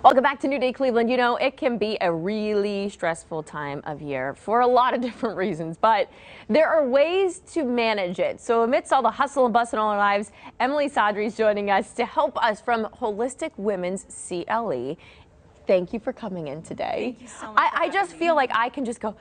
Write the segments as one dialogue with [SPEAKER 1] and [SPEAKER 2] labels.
[SPEAKER 1] Welcome back to New Day Cleveland. You know, it can be a really stressful time of year for a lot of different reasons, but there are ways to manage it. So amidst all the hustle and bustle in all our lives, Emily Sadri is joining us to help us from Holistic Women's CLE. Thank you for coming in today.
[SPEAKER 2] Thank you so much.
[SPEAKER 1] I just feel like I can just go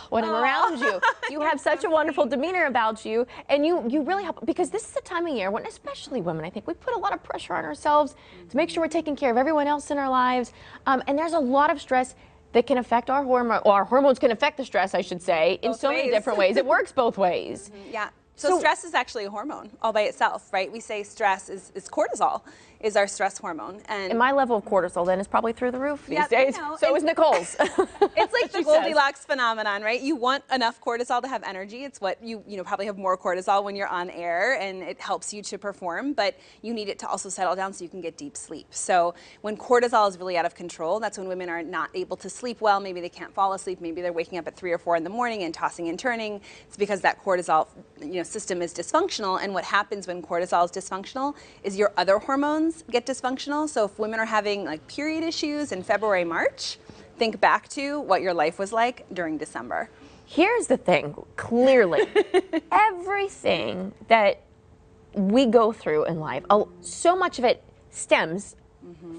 [SPEAKER 1] when I'm around you. You have such a wonderful demeanor about you, and you really help, because this is the time of year when, especially women, I think we put a lot of pressure on ourselves to make sure we're taking care of everyone else in our lives, and there's a lot of stress that can affect our hormone, or our hormones can affect the stress, I should say, in so many different ways. It works both ways.
[SPEAKER 2] Yeah. So stress is actually a hormone all by itself, right? We say stress is cortisol, is our stress hormone. And
[SPEAKER 1] my level of cortisol then is probably through the roof these days. So is Nicole's.
[SPEAKER 2] It's like the Goldilocks phenomenon, right? You want enough cortisol to have energy. It's what you probably have more cortisol when you're on air, and it helps you to perform, but you need it to also settle down so you can get deep sleep. So when cortisol is really out of control, that's when women are not able to sleep well. Maybe they can't fall asleep. Maybe they're waking up at 3 or 4 in the morning and tossing and turning. It's because that cortisol, system is dysfunctional. And what happens when cortisol is dysfunctional is your other hormones get dysfunctional. So if women are having like period issues in February, March, think back to what your life was like during December.
[SPEAKER 1] Here's the thing, clearly, everything that we go through in life, so much of it stems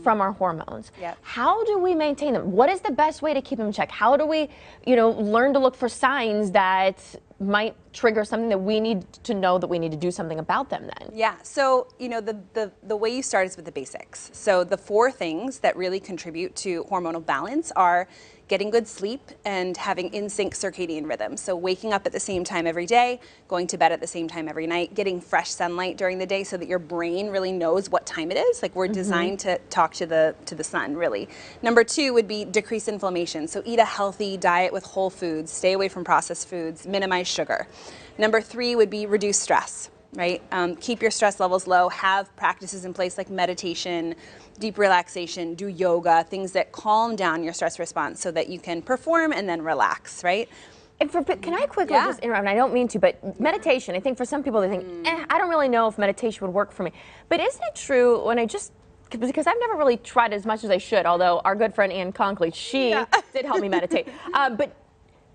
[SPEAKER 1] from our hormones.
[SPEAKER 2] Yep.
[SPEAKER 1] How do we maintain them? What is the best way to keep them in check? How do we, learn to look for signs that might trigger something that we need to know that we need to do something about them then?
[SPEAKER 2] Yeah, so the way you start is with the basics. So the 4 things that really contribute to hormonal balance are getting good sleep and having in sync circadian rhythms. So waking up at the same time every day, going to bed at the same time every night, getting fresh sunlight during the day so that your brain really knows what time it is. Like we're designed to talk to the sun, really. Number 2 would be decrease inflammation. So eat a healthy diet with whole foods, stay away from processed foods, minimize sugar. Number 3 would be reduce stress. Right? Keep your stress levels low, have practices in place like meditation, deep relaxation, do yoga, things that calm down your stress response so that you can perform and then relax, right?
[SPEAKER 1] And can I quickly just interrupt? And I don't mean to, but meditation, I think for some people they think, I don't really know if meditation would work for me. But isn't it true because I've never really tried as much as I should, although our good friend Ann Conkley, she did help me meditate. But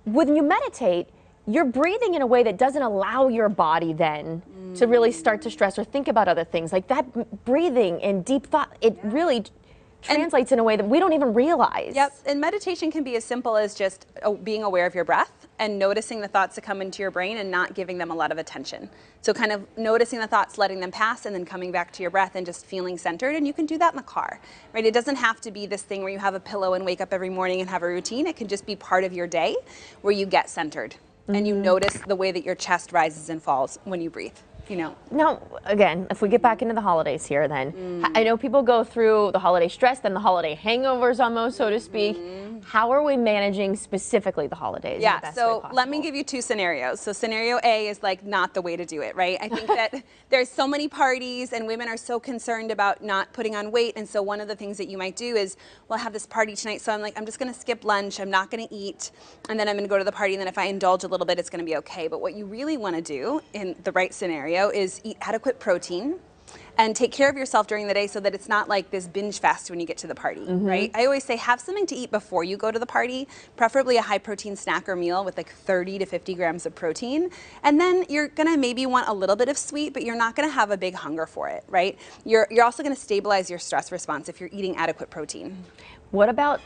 [SPEAKER 1] when you meditate, you're breathing in a way that doesn't allow your body then to really start to stress or think about other things. Like that breathing and deep thought, it really translates in a way that we don't even realize.
[SPEAKER 2] Yep, and meditation can be as simple as just being aware of your breath and noticing the thoughts that come into your brain and not giving them a lot of attention. So kind of noticing the thoughts, letting them pass, and then coming back to your breath and just feeling centered. And you can do that in the car, right? It doesn't have to be this thing where you have a pillow and wake up every morning and have a routine. It can just be part of your day where you get centered. And you notice the way that your chest rises and falls when you breathe, Now,
[SPEAKER 1] again, if we get back into the holidays here then, I know people go through the holiday stress, then the holiday hangovers almost, so to speak. How are we managing specifically the holidays?
[SPEAKER 2] Yeah, so let me give you 2 scenarios. So scenario A is like not the way to do it, right? I think that there's so many parties and women are so concerned about not putting on weight. And so one of the things that you might do is, well, I have this party tonight, so I'm just going to skip lunch. I'm not going to eat. And then I'm going to go to the party. And then if I indulge a little bit, it's going to be okay. But what you really want to do in the right scenario is eat adequate protein and take care of yourself during the day so that it's not like this binge fast when you get to the party, right? I always say have something to eat before you go to the party, preferably a high protein snack or meal with like 30 to 50 grams of protein. And then you're gonna maybe want a little bit of sweet, but you're not gonna have a big hunger for it, right? You're also gonna stabilize your stress response if you're eating adequate protein.
[SPEAKER 1] What about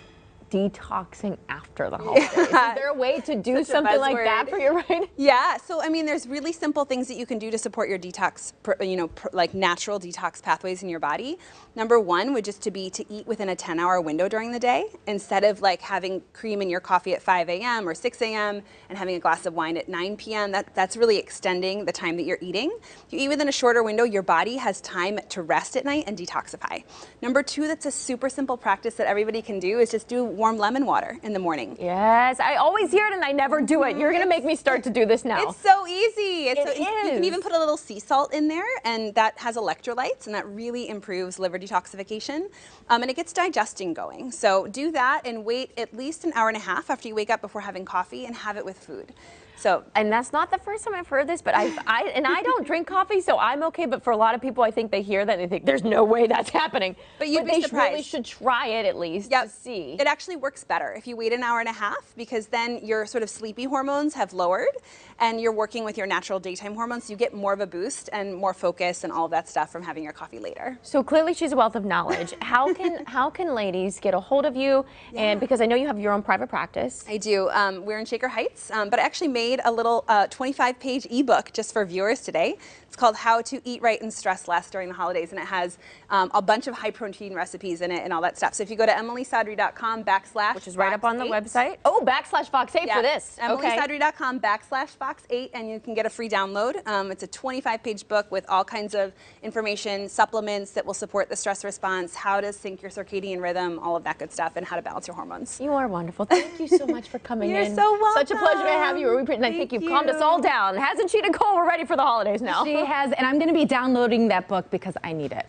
[SPEAKER 1] detoxing after the holidays? Is there a way to do something like that for you, right?
[SPEAKER 2] Yeah, so I mean, there's really simple things that you can do to support your detox, like natural detox pathways in your body. Number 1 would just to eat within a 10-hour window during the day, instead of like having cream in your coffee at 5 a.m. or 6 a.m. and having a glass of wine at 9 p.m. That's really extending the time that you're eating. If you eat within a shorter window, your body has time to rest at night and detoxify. Number 2, that's a super simple practice that everybody can do, is just do warm lemon water in the morning.
[SPEAKER 1] Yes, I always hear it and I never do it. You're gonna make me start to do this now.
[SPEAKER 2] It's so easy.
[SPEAKER 1] It is.
[SPEAKER 2] You can even put a little sea salt in there, and that has electrolytes, and that really improves liver detoxification. And it gets digestion going. So do that and wait at least an hour and a half after you wake up before having coffee, and have it with food.
[SPEAKER 1] And that's not the first time I've heard this, but I don't drink coffee, so I'm okay. But for a lot of people, I think they hear that and they think there's no way that's happening.
[SPEAKER 2] But you'd be surprised.
[SPEAKER 1] Really should try it at least to see.
[SPEAKER 2] It actually works better if you wait an hour and a half, because then your sort of sleepy hormones have lowered and you're working with your natural daytime hormones. So you get more of a boost and more focus and all of that stuff from having your coffee later.
[SPEAKER 1] So clearly she's a wealth of knowledge. How can ladies get a hold of you? And because I know you have your own private practice.
[SPEAKER 2] I do. We're in Shaker Heights, but I actually made a little 25-page ebook just for viewers today. It's called How to Eat Right and Stress Less During the Holidays, and it has a bunch of high-protein recipes in it and all that stuff. So if you go to emilysadri.com /
[SPEAKER 1] which is right up on the website. Oh, / Fox 8 for this.
[SPEAKER 2] emilysadri.com / Fox 8, and you can get a free download. It's a 25-page book with all kinds of information, supplements that will support the stress response, how to sync your circadian rhythm, all of that good stuff, and how to balance your hormones.
[SPEAKER 1] You are wonderful. Thank you so much for coming in.
[SPEAKER 2] You're so welcome.
[SPEAKER 1] Such a pleasure to have you. And I think you've calmed us all down. Hasn't she, Nicole? We're ready for the holidays now.
[SPEAKER 3] She has, and I'm going to be downloading that book because I need it.